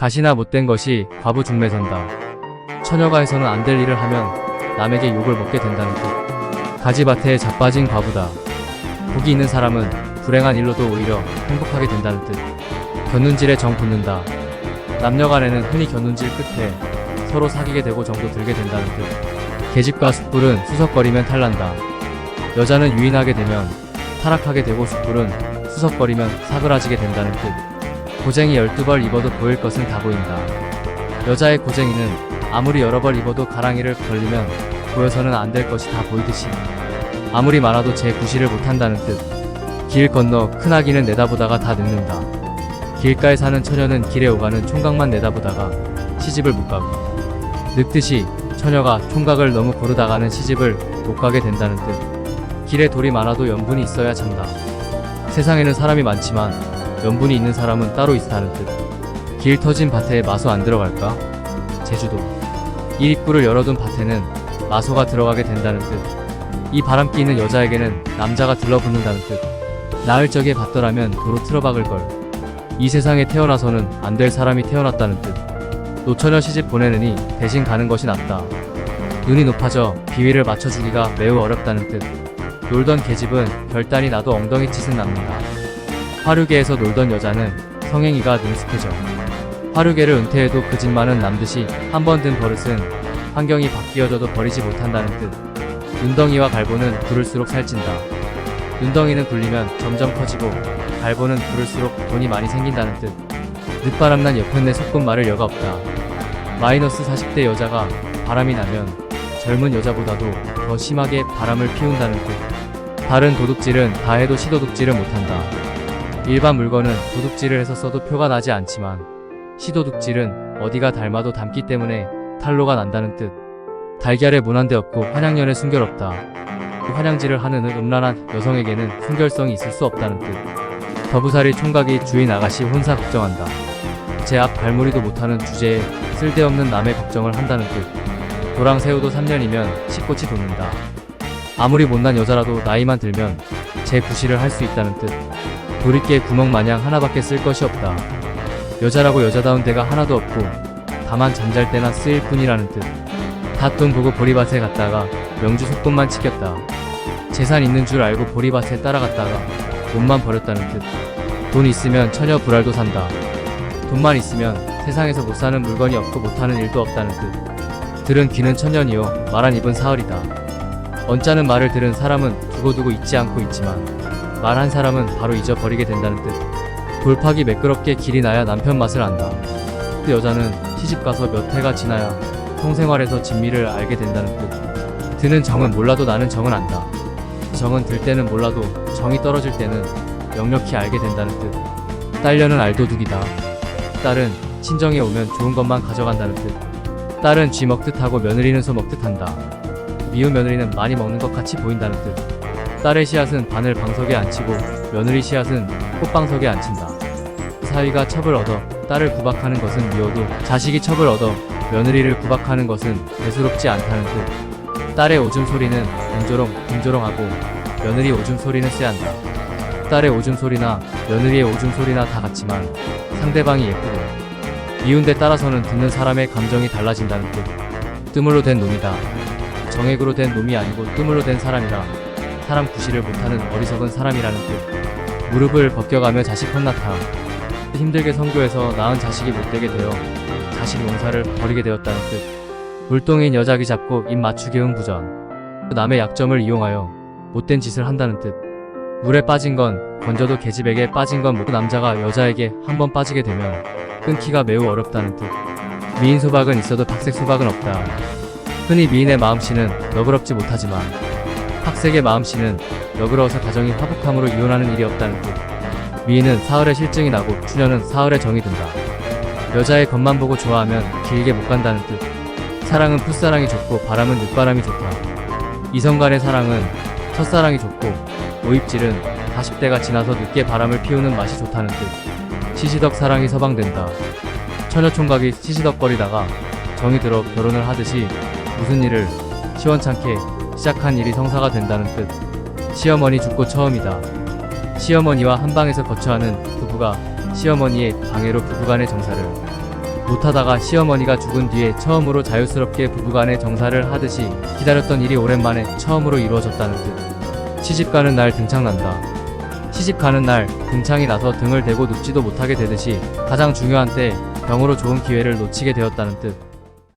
가시나 못된 것이 과부 중매 선다. 처녀가 해서는 안 될 일을 하면 남에게 욕을 먹게 된다는 뜻. 가지밭에 자빠진 과부다. 복이 있는 사람은 불행한 일로도 오히려 행복하게 된다는 뜻. 곁눈질에 정 붙는다. 남녀간에는 흔히 곁눈질 끝에 서로 사귀게 되고 정도 들게 된다는 뜻. 계집과 숯불은 수석거리면 탈난다. 여자는 유인하게 되면 타락하게 되고 숯불은 수석거리면 사그라지게 된다는 뜻. 고쟁이 12벌 입어도 보일 것은 다 보인다. 여자의 고쟁이는 아무리 여러 벌 입어도 가랑이를 걸리면 보여서는 안 될 것이 다 보이듯이 아무리 많아도 제 구실을 못한다는 뜻. 길 건너 큰 아기는 내다보다가 다 늙는다. 길가에 사는 처녀는 길에 오가는 총각만 내다보다가 시집을 못 가고, 늙듯이 처녀가 총각을 너무 고르다가는 시집을 못 가게 된다는 뜻. 길에 돌이 많아도 연분이 있어야 찬다. 세상에는 사람이 많지만 연분이 있는 사람은 따로 있다는 뜻. 길 터진 밭에 마소 안 들어갈까? 제주도. 이 입구를 열어둔 밭에는 마소가 들어가게 된다는 뜻. 이 바람기 있는 여자에게는 남자가 들러붙는다는 뜻. 나을 적에 받더라면 도로 틀어박을걸. 이 세상에 태어나서는 안 될 사람이 태어났다는 뜻. 노처녀 시집 보내느니 대신 가는 것이 낫다. 눈이 높아져 비위를 맞춰주기가 매우 어렵다는 뜻. 놀던 계집은 결단이 나도 엉덩이 찢은 남는다. 화류계에서 놀던 여자는 성행위가 능숙해져. 화류계를 은퇴해도 그 집만은 남듯이 한 번 든 버릇은 환경이 바뀌어져도 버리지 못한다는 뜻. 눈덩이와 갈보는 부를수록 살찐다. 눈덩이는 굴리면 점점 커지고 갈보는 부를수록 돈이 많이 생긴다는 뜻. 늦바람난 여편네 섞은 말을 여가 없다. 마이너스 40대 여자가 바람이 나면 젊은 여자보다도 더 심하게 바람을 피운다는 뜻. 다른 도둑질은 다 해도 시도둑질은 못한다. 일반 물건은 도둑질을 해서 써도 표가 나지 않지만 시도둑질은 어디가 닮아도 닮기 때문에 탈로가 난다는 뜻. 달걀에 문 한 대 없고 환양년에 순결없다. 환양질을 하는 음란한 여성에게는 순결성이 있을 수 없다는 뜻. 더부살이 총각이 주인 아가씨 혼사 걱정한다. 제 앞 발무리도 못하는 주제에 쓸데없는 남의 걱정을 한다는 뜻. 도랑 새우도 3년이면 식꽃이 돋는다. 아무리 못난 여자라도 나이만 들면 제 구실을 할 수 있다는 뜻. 도리깨 구멍 마냥 하나밖에 쓸 것이 없다. 여자라고 여자다운 데가 하나도 없고 다만 잠잘 때나 쓰일 뿐이라는 뜻. 닷돈 보고 보리밭에 갔다가 명주 속돈만 치켰다. 재산 있는 줄 알고 보리밭에 따라갔다가 돈만 버렸다는 뜻. 돈 있으면 처녀 불알도 산다. 돈만 있으면 세상에서 못 사는 물건이 없고 못하는 일도 없다는 뜻. 들은 귀는 천년이요 말한 입은 사흘이다. 언짢은 말을 들은 사람은 두고두고 잊지 않고 있지만 말한 사람은 바로 잊어버리게 된다는 뜻. 돌파기 매끄럽게 길이 나야 남편 맛을 안다. 그 여자는 시집가서 몇 해가 지나야 성생활에서 진미를 알게 된다는 뜻. 드는 정은 몰라도 나는 정은 안다. 정은 들 때는 몰라도 정이 떨어질 때는 역력히 알게 된다는 뜻. 딸려는 알도둑이다. 딸은 친정에 오면 좋은 것만 가져간다는 뜻. 딸은 쥐 먹듯 하고 며느리는 소 먹듯 한다. 미운 며느리는 많이 먹는 것 같이 보인다는 뜻. 딸의 씨앗은 바늘 방석에 앉히고 며느리 씨앗은 꽃방석에 앉힌다. 사위가 첩을 얻어 딸을 구박하는 것은 미워도 자식이 첩을 얻어 며느리를 구박하는 것은 대수롭지 않다는 뜻. 딸의 오줌 소리는 붕조롱하고 며느리 오줌 소리는 쎄한다. 딸의 오줌 소리나 며느리의 오줌 소리나 다 같지만 상대방이 예쁘고 미운데 따라서는 듣는 사람의 감정이 달라진다는 뜻. 뜸으로 된 놈이다. 정액으로 된 놈이 아니고 뜸으로 된 사람이라 사람 구실을 못하는 어리석은 사람이라는 뜻. 무릎을 벗겨가며 자식 혼났다. 힘들게 선교해서 낳은 자식이 못되게 되어 자식 용사를 버리게 되었다는 뜻. 물동인 여자기 잡고 입 맞추기 흥부전. 남의 약점을 이용하여 못된 짓을 한다는 뜻. 물에 빠진 건 건져도 계집에게 빠진 건 못. 남자가 여자에게 한번 빠지게 되면 끊기가 매우 어렵다는 뜻. 미인 소박은 있어도 박색 소박은 없다. 흔히 미인의 마음씨는 너그럽지 못하지만 학색의 마음씨는 너그러워서 가정이 화목함으로 이혼하는 일이 없다는 뜻. 미인은 사흘에 실증이 나고 추녀는 사흘에 정이 든다. 여자의 겉만 보고 좋아하면 길게 못 간다는 뜻. 사랑은 풋사랑이 좋고 바람은 늦바람이 좋다. 이성 간의 사랑은 첫사랑이 좋고 오입질은 40대가 지나서 늦게 바람을 피우는 맛이 좋다는 뜻. 시시덕 사랑이 서방된다. 처녀총각이 시시덕거리다가 정이 들어 결혼을 하듯이 무슨 일을 시원찮게 시작한 일이 성사가 된다는 뜻. 시어머니 죽고 처음이다. 시어머니와 한방에서 거처하는 부부가 시어머니의 방해로 부부간의 정사를, 못하다가 시어머니가 죽은 뒤에 처음으로 자유스럽게 부부간의 정사를 하듯이 기다렸던 일이 오랜만에 처음으로 이루어졌다는 뜻. 시집가는 날 등창난다. 시집가는 날 등창이 나서 등을 대고 눕지도 못하게 되듯이 가장 중요한 때 병으로 좋은 기회를 놓치게 되었다는 뜻.